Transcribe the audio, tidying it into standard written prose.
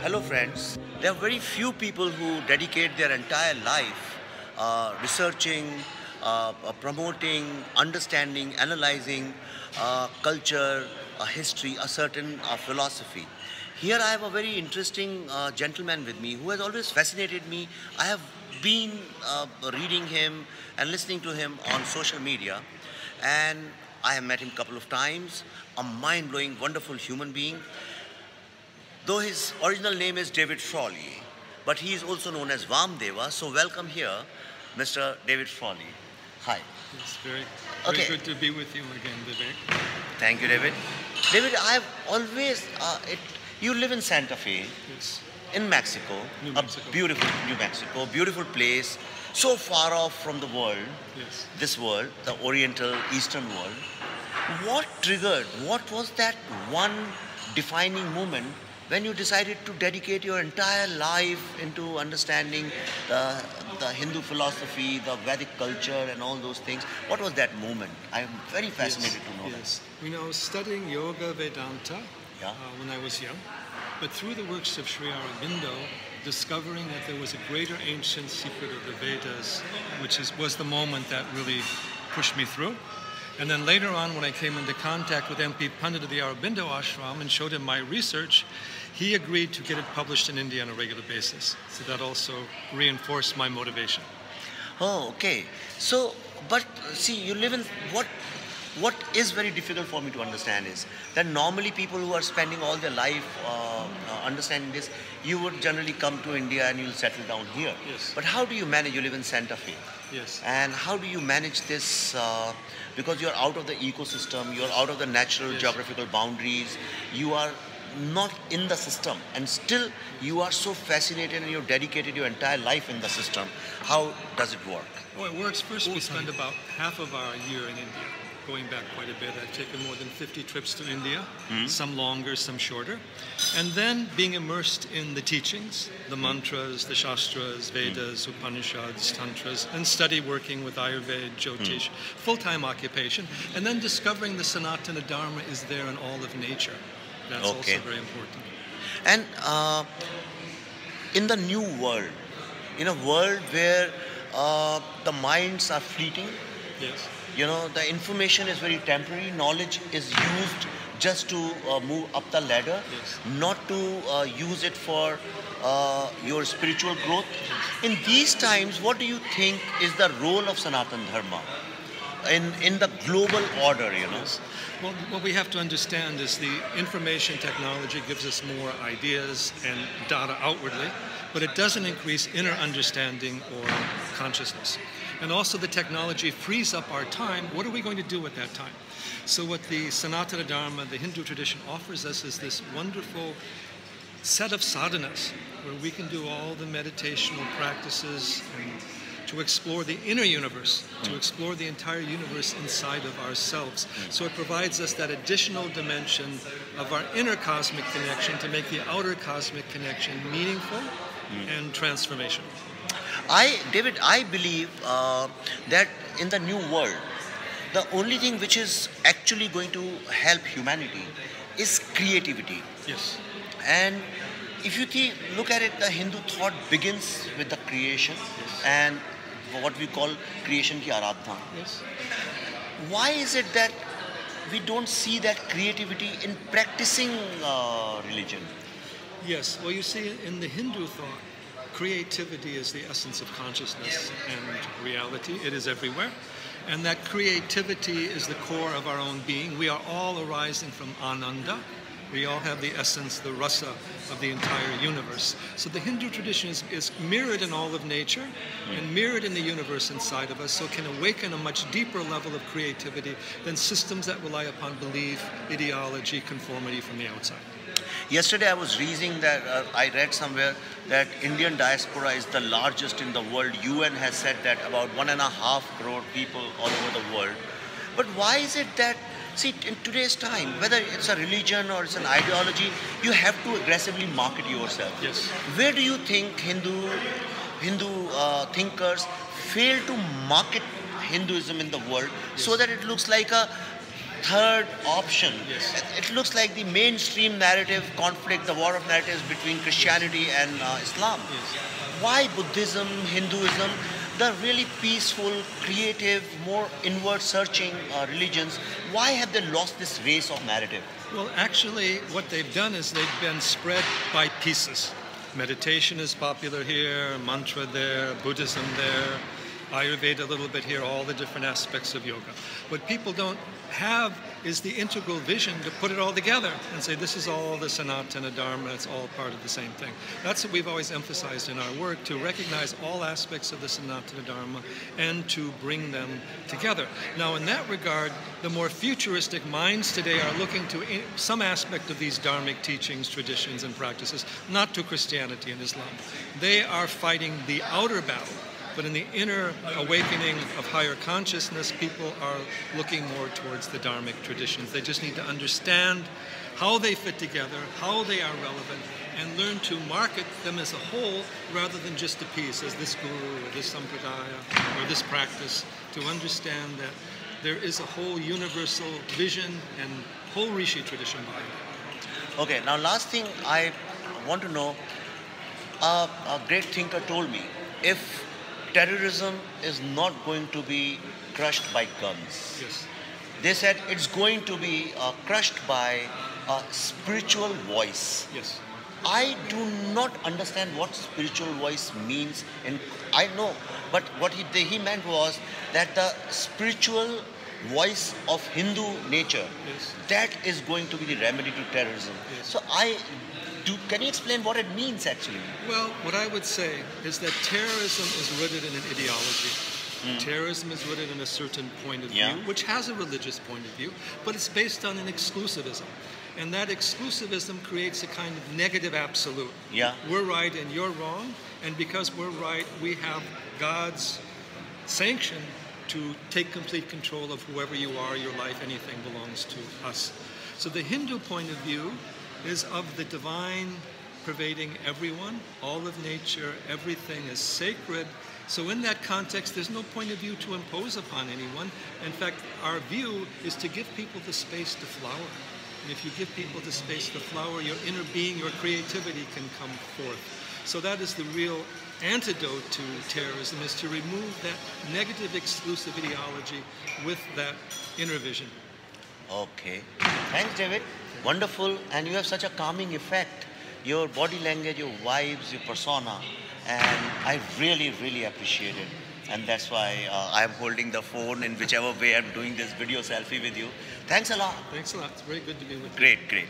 Hello, friends. There are very few people who dedicate their entire life researching, promoting, understanding, analyzing culture, history, a certain philosophy. Here, I have a very interesting gentleman with me who has always fascinated me. I have been reading him and listening to him on social media, and I have met him a couple of times. A mind blowing, wonderful human being. Though his original name is David Frawley, but he is also known as Vamdeva. So welcome here, Mr. David Frawley. Hi. It's very Okay. good to be with you again, Vivek. Thank you, David. David, I've always you live in Santa Fe, Yes, in Mexico, New a Mexico. beautiful New Mexico, beautiful place, so far off from the world, yes. this world, the Oriental Eastern world. What triggered? What was that one defining moment when you decided to dedicate your entire life into understanding the Hindu philosophy, the Vedic culture, and all those things? What was that moment? I am very fascinated to know Yes. I was studying Yoga Vedanta Yeah. when I was young, but through the works of Sri Aurobindo, discovering that there was a greater ancient secret of the Vedas, was the moment that really pushed me through. And then later on, when I came into contact with MP Pandit of the Aurobindo Ashram and showed him my research, he agreed to get it published in India on a regular basis. So that also reinforced my motivation. that. Oh, okay. So, but see, you live in what is very difficult for me to understand is that normally people who are spending all their life understanding this, you would generally come to India and you'll settle down here. Yes. But how do you manage? You live in Santa Fe. Yes. And how do you manage this? Because you're out of the ecosystem, you're out of the natural Yes. geographical boundaries, you are not in the system, and still you are so fascinated and you've dedicated your entire life in the system. How does it work? Oh, it works. First, we spend about half of our year in India, going back quite a bit. I've taken more than 50 trips to India, some longer, some shorter. And then being immersed in the teachings, the mantras, the Shastras, Vedas, Upanishads, Tantras, and study working with Ayurveda, Jyotish, full-time occupation. And then discovering the Sanatana Dharma is there in all of nature. That's Okay. also very important. And in the new world, in a world where the minds are fleeting, Yes. the information is very temporary, knowledge is used just to move up the ladder, Yes. not to use it for your spiritual growth. In these times, what do you think is the role of Sanatan Dharma in the global order, Yes. Well, what we have to understand is the information technology gives us more ideas and data outwardly, but it doesn't increase inner understanding or consciousness. And also the technology frees up our time. What are we going to do with that time? So what the Sanatana Dharma, the Hindu tradition, offers us is this wonderful set of sadhanas where we can do all the meditational practices and to explore the inner universe, to explore the entire universe inside of ourselves. So it provides us that additional dimension of our inner cosmic connection to make the outer cosmic connection meaningful and transformational. David, I believe that in the new world, the only thing which is actually going to help humanity is creativity. Yes. And if you look at it, the Hindu thought begins with the creation and what we call creation ki aradhana. Yes. Why is it that we don't see that creativity in practicing religion? Yes. Well, you see, in the Hindu thought, creativity is the essence of consciousness and reality. It is everywhere. And that creativity is the core of our own being. We are all arising from Ananda. We all have the essence, the rasa of the entire universe. So the Hindu tradition is mirrored in all of nature and mirrored in the universe inside of us, so it can awaken a much deeper level of creativity than systems that rely upon belief, ideology, conformity from the outside. Yesterday I was reading that I read somewhere that Indian diaspora is the largest in the world. UN has said that about 1.5 crore people all over the world. But why is it that, see, in today's time, whether it's a religion or it's an ideology, you have to aggressively market yourself. Yes. Where do you think Hindu thinkers fail to market Hinduism in the world so that it looks like a third option. Yes. It looks like the mainstream narrative conflict, the war of narratives between Christianity and Islam. Yes. Why Buddhism, Hinduism, the really peaceful, creative, more inward searching religions, why have they lost this race of narrative? Well, actually, what they've done is they've been spread by pieces. Meditation is popular here, mantra there, Buddhism there, Ayurveda a little bit here, all the different aspects of yoga. What people don't have is the integral vision to put it all together and say this is all the Sanatana Dharma, it's all part of the same thing. That's what we've always emphasized in our work, to recognize all aspects of the Sanatana Dharma and to bring them together. Now in that regard, the more futuristic minds today are looking to some aspect of these dharmic teachings, traditions and practices, not to Christianity and Islam. They are fighting the outer battle. But in the inner awakening of higher consciousness, people are looking more towards the dharmic traditions. They just need to understand how they fit together, how they are relevant, and learn to market them as a whole rather than just a piece, as this guru or this sampradaya or this practice, to understand that there is a whole universal vision and whole Rishi tradition behind it. Okay, now last thing I want to know, a great thinker told me, if terrorism is not going to be crushed by guns. Yes. They said it's going to be crushed by a spiritual voice. Yes. I do not understand what spiritual voice means. And I know, but what he meant was that the spiritual voice of Hindu nature, Yes. that is going to be the remedy to terrorism. Yes. So can you explain what it means actually? Well, what I would say is that terrorism is rooted in an ideology. Terrorism is rooted in a certain point of view, which has a religious point of view, but it's based on an exclusivism. And that exclusivism creates a kind of negative absolute. Yeah. We're right and you're wrong, and because we're right, we have God's sanction to take complete control of whoever you are, your life, anything belongs to us. So the Hindu point of view is of the divine pervading everyone, all of nature, everything is sacred. So in that context, there's no point of view to impose upon anyone. In fact, our view is to give people the space to flower. And if you give people the space to flower, your inner being, your creativity can come forth. So that is the real antidote to terrorism, is to remove that negative exclusive ideology with that inner vision. Okay. Thanks, David. Wonderful. And you have such a calming effect. Your body language, your vibes, your persona. And I really, really appreciate it. And that's why I'm holding the phone in whichever way I'm doing this video selfie with you. Thanks a lot. Thanks a lot. It's very good to be with you. Great, great.